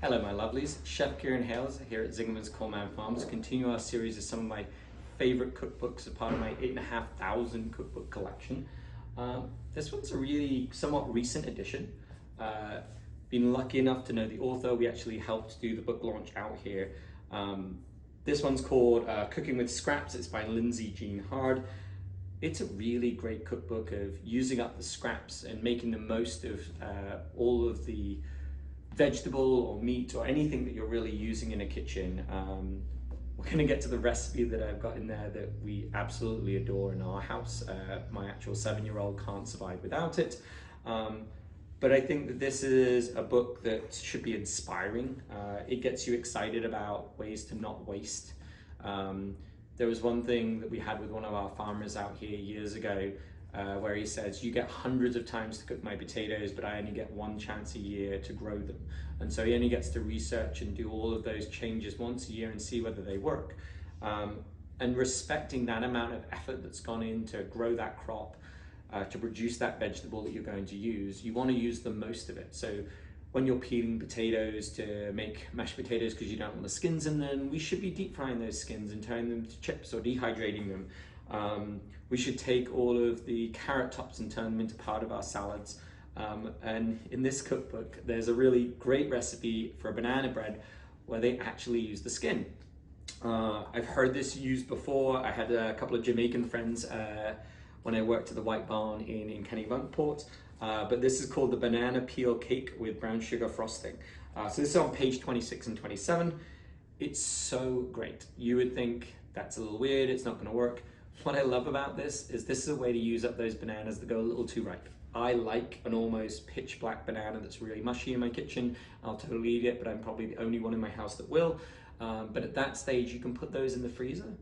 Hello my lovelies, Chef Kieron Hales here at Zingerman's Coleman Farms. Continue our series of some of my favorite cookbooks as part of my 8,500 cookbook collection. This one's a really somewhat recent edition. Been lucky enough to know the author. We actually helped do the book launch out here. This one's called Cooking with Scraps. It's by Lindsay Jean Hard. It's a really great cookbook of using up the scraps and making the most of all of the vegetable or meat or anything that you're really using in a kitchen. We're going to get to the recipe that I've got in there that we absolutely adore in our house. My actual 7-year-old can't survive without it. But I think that this is a book that should be inspiring. It gets you excited about ways to not waste. There was one thing that we had with one of our farmers out here years ago where he says, you get hundreds of times to cook my potatoes, but I only get one chance a year to grow them. And so he only gets to research and do all of those changes once a year and see whether they work. And respecting that amount of effort that's gone in to grow that crop, to produce that vegetable that you're going to use, you want to use the most of it. So when you're peeling potatoes to make mashed potatoes because you don't want the skins in them, we should be deep frying those skins and turning them to chips or dehydrating them. We should take all of the carrot tops and turn them into part of our salads. And in this cookbook, there's a really great recipe for a banana bread where they actually use the skin. I've heard this used before. I had a couple of Jamaican friends when I worked at the White Barn in Kennebunkport. But this is called the banana peel cake with brown sugar frosting. So this is on page 26 and 27. It's so great. You would think that's a little weird, it's not gonna work. What I love about this is a way to use up those bananas that go a little too ripe. I like an almost pitch black banana that's really mushy in my kitchen. I'll totally eat it, but I'm probably the only one in my house that will. But at that stage, you can put those in the freezer,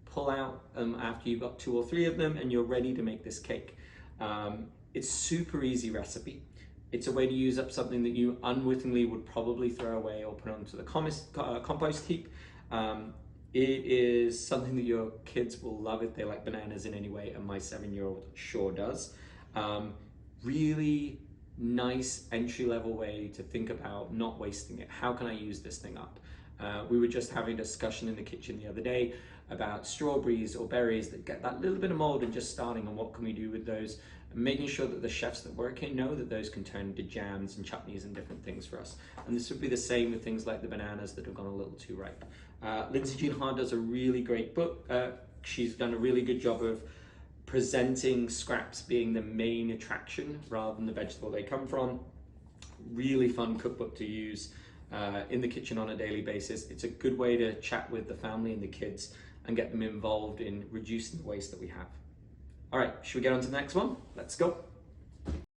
pull out after you've got 2 or 3 of them, and you're ready to make this cake. It's super easy recipe. It's a way to use up something that you unwittingly would probably throw away or put onto the compost heap. It is something that your kids will love if they like bananas in any way, and my 7-year-old sure does. Really nice entry-level way to think about not wasting it. How can I use this thing up? We were just having a discussion in the kitchen the other day about strawberries or berries that get that little bit of mold and just starting, and what can we do with those, and making sure that the chefs that work here know that those can turn into jams and chutneys and different things for us. And this would be the same with things like the bananas that have gone a little too ripe. Lindsay Jean Hard does a really great book. She's done a really good job of presenting scraps being the main attraction rather than the vegetable they come from. Really fun cookbook to use in the kitchen on a daily basis. It's a good way to chat with the family and the kids and get them involved in reducing the waste that we have. All right, should we get on to the next one? Let's go.